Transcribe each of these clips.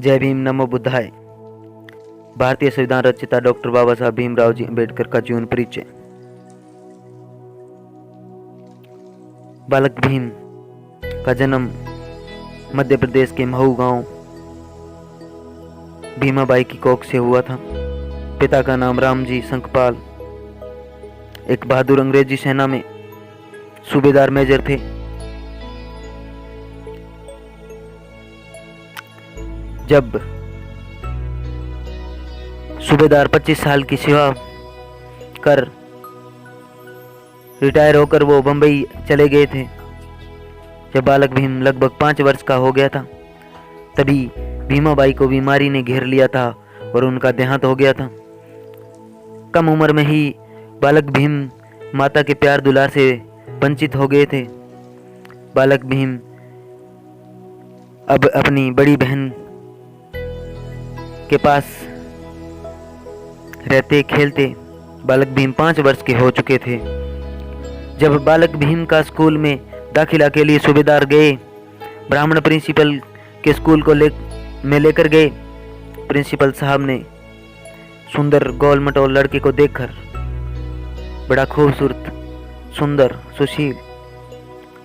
जय भीम, नमो बुद्धाय। भारतीय संविधान रचयिता डॉक्टर बाबा साहब भीमराव जी अंबेडकर का जीवन परिचय। बालक भीम का जन्म मध्य प्रदेश के महू गांव भीमाबाई की कोख से हुआ था। पिता का नाम रामजी संकपाल एक बहादुर अंग्रेजी सेना में सूबेदार मेजर थे। जब सूबेदार 25 साल की सेवा कर रिटायर होकर वो बंबई चले गए थे। जब बालक भीम लगभग 5 वर्ष का हो गया था तभी भीमाबाई को बीमारी ने घेर लिया था और उनका देहांत हो गया था। कम उम्र में ही बालक भीम माता के प्यार दुलार से वंचित हो गए थे। बालक भीम अब अपनी बड़ी बहन के पास रहते खेलते। बालक भीम 5 वर्ष के हो चुके थे जब बालक भीम का स्कूल में दाखिला के लिए सूबेदार गए। ब्राह्मण प्रिंसिपल के स्कूल को लेकर गए। प्रिंसिपल साहब ने सुंदर गोल मटोल लड़के को देखकर बड़ा खूबसूरत सुंदर सुशील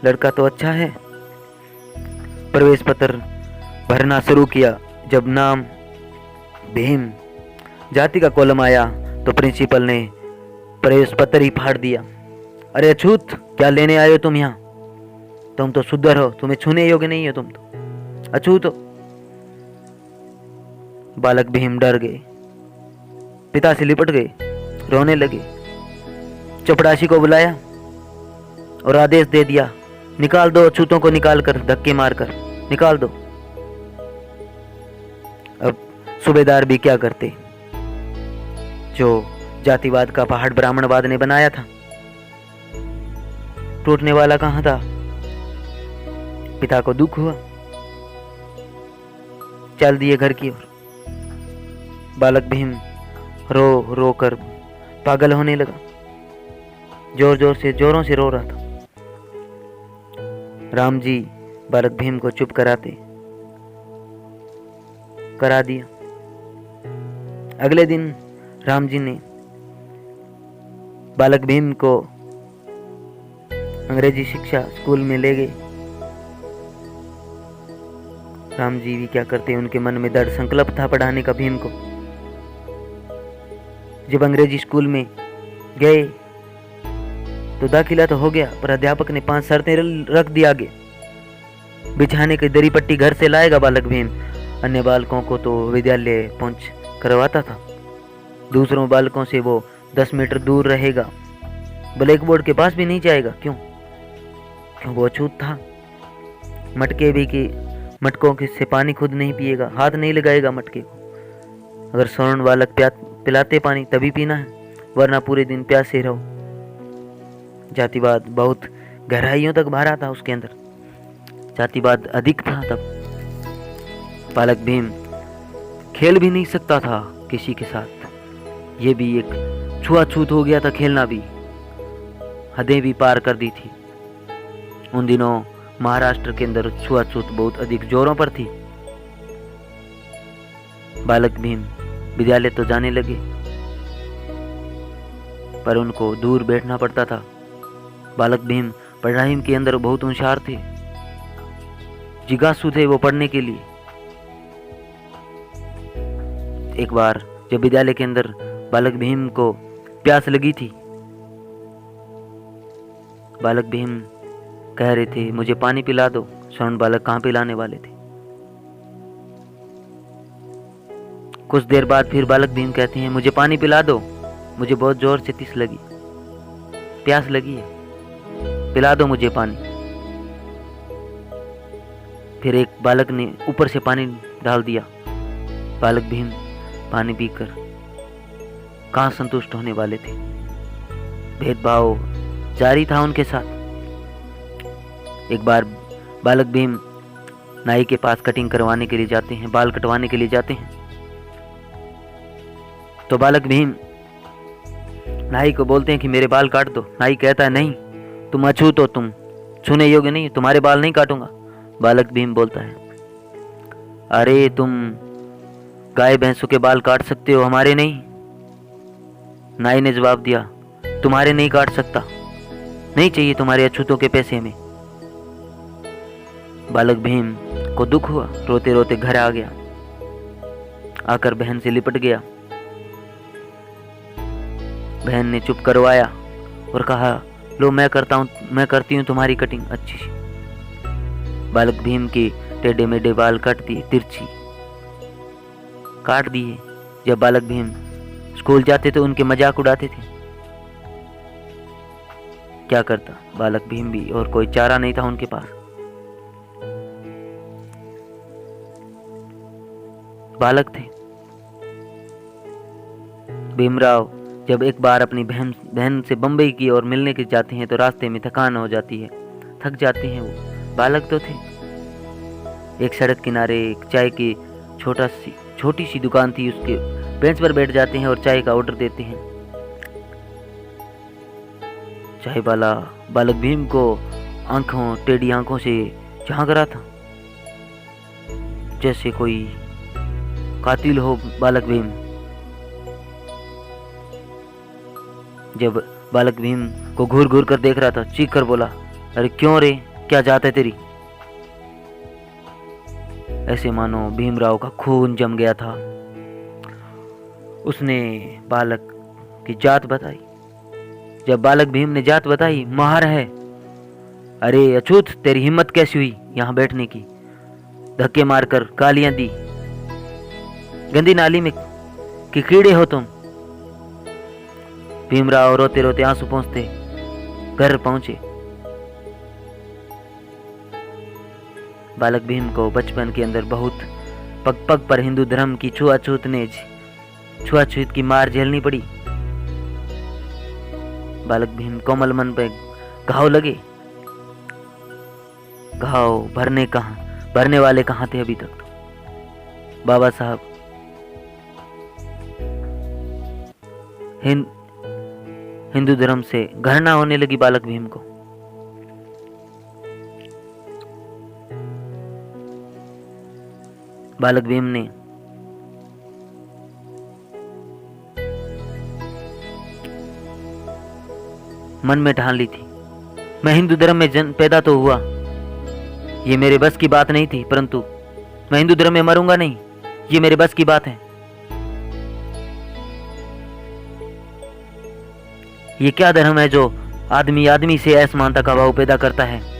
लड़का तो अच्छा है, प्रवेश पत्र भरना शुरू किया। जब नाम भीम जाति का कॉलम आया तो प्रिंसिपल ने प्रवेश पत्र ही फाड़ दिया। अरे अछूत, क्या लेने आए हो तुम यहाँ? तुम तो शुद्धर हो, तुम्हें छूने योग्य नहीं हो, तुम तो अछूत हो। बालक भीम डर गए, पिता से लिपट गए, रोने लगे। चपड़ासी को बुलाया और आदेश दे दिया, निकाल दो अछूतों को, निकाल कर धक्के मारकर निकाल दो। अब सूबेदार भी क्या करते, जो जातिवाद का पहाड़ ब्राह्मणवाद ने बनाया था, टूटने वाला कहां था। पिता को दुख हुआ, चल दिए घर की ओर। बालक भीम रो रो कर पागल होने लगा, जोरों से रो रहा था। राम जी बालक भीम को चुप करा दिया। अगले दिन राम जी ने बालक भीम को अंग्रेजी शिक्षा स्कूल में ले गए। राम जी भी क्या करते, उनके मन में दृढ़ संकल्प था पढ़ाने का भीम को। जब अंग्रेजी स्कूल में गए तो दाखिला तो हो गया, पर अध्यापक ने 5 शर्तें रख दी आगे। बिछाने की दरी पट्टी घर से लाएगा बालक भीम, अन्य बालकों को तो विद्यालय पहुंच करवाता था। दूसरों बालकों से वो 10 मीटर दूर रहेगा, ब्लैक बोर्ड के पास भी नहीं जाएगा। क्यों वो अछूत था। मटकों से पानी खुद नहीं पिएगा, हाथ नहीं लगाएगा मटके को। अगर स्वर्ण बालक पिलाते पानी तभी पीना है, वरना पूरे दिन प्यासे रहो। जातिवाद बहुत गहराइयों तक भरा था उसके अंदर, जातिवाद अधिक था तब। बालक भीम खेल भी नहीं सकता था किसी के साथ, ये भी एक छुआछूत हो गया था। खेलना भी, हदें भी पार कर दी थी। उन दिनों महाराष्ट्र के अंदर छुआछूत बहुत अधिक जोरों पर थी। बालक भीम विद्यालय तो जाने लगे, पर उनको दूर बैठना पड़ता था। बालक भीम पढ़ाई के अंदर बहुत होशियार थे, जिज्ञासु थे वो पढ़ने के लिए। एक बार जब विद्यालय के अंदर बालक भीम को प्यास लगी थी, बालक भीम कह रहे थे, मुझे पानी पिला दो। स्वर्ण बालक कहां पिलाने वाले थे। कुछ देर बाद फिर बालक भीम कहते हैं, मुझे पानी पिला दो, मुझे बहुत जोर से प्यास लगी है, पिला दो मुझे पानी। फिर एक बालक ने ऊपर से पानी डाल दिया। बालक भीम पानी पीकर कहां संतुष्ट होने वाले थे। भेदभाव जारी था उनके साथ। एक बार बालक भीम नाई के पास कटिंग करवाने के लिए जाते हैं, बाल कटवाने के लिए जाते हैं। तो बालक भीम नाई को बोलते हैं कि मेरे बाल काट दो। नाई कहता है, नहीं, तुम अछूत हो, तुम छूने योग्य नहीं, तुम्हारे बाल नहीं काटूंगा। बालक भीम बोलता है, अरे तुम गाय भैंसों के बाल काट सकते हो, हमारे नहीं। नाई ने जवाब दिया, तुम्हारे नहीं काट सकता, नहीं चाहिए तुम्हारे अछूतों के पैसे हमें। बालक भीम को दुख हुआ, रोते रोते घर आ गया। आकर बहन से लिपट गया। बहन ने चुप करवाया और कहा, लो मैं करती हूँ तुम्हारी कटिंग अच्छी सी। बालक भीम के टेढ़े मेढ़े बाल काट दिए, तिरछी काट दिए। जब बालक भीम स्कूल जाते तो उनके मजाक उड़ाते थे। क्या करता बालक भीम भी, और कोई चारा नहीं था उनके पास। बालक थे। भीमराव जब एक बार अपनी बहन से बंबई की ओर मिलने के जाते हैं तो रास्ते में थकान हो जाती है, थक जाते हैं वो। बालक तो थे। एक सड़क किनारे एक चाय की छोटी सी दुकान थी, उसके बेंच पर बैठ जाते हैं और चाय का ऑर्डर देते हैं। चाय वाला बालक भीम को टेढ़ी आंखों से झांक रहा था, जैसे कोई कातिल हो बालक भीम। जब बालक भीम को घूर घूर कर देख रहा था, चीख कर बोला, अरे क्यों रे, क्या जात है तेरी? ऐसे मानो भीमराव का खून जम गया था। उसने बालक की जात बताई। जब बालक भीम ने जात बताई, महार है। अरे अछूत, तेरी हिम्मत कैसी हुई यहाँ बैठने की? धक्के मारकर गालियां दी। गंदी नाली में कि कीड़े हो तुम? भीमराव रोते रोते आंसू पोंछते घर पहुंचे। बालक भीम को बचपन के अंदर बहुत पग पग पर हिंदू धर्म की छुआछूत की मार झेलनी पड़ी। बालक भीम कोमल मन पे घाव लगे। घाव भरने वाले कहाँ थे अभी तक? तो बाबा साहब हिंदू धर्म से घृणा होने लगी बालक भीम को। बालक भीम ने मन में ठान ली थी, मैं हिंदू धर्म में पैदा तो हुआ, ये मेरे बस की बात नहीं थी, परंतु मैं हिंदू धर्म में मरूंगा नहीं, ये मेरे बस की बात है। ये क्या धर्म है जो आदमी से असमानता का भाव पैदा करता है?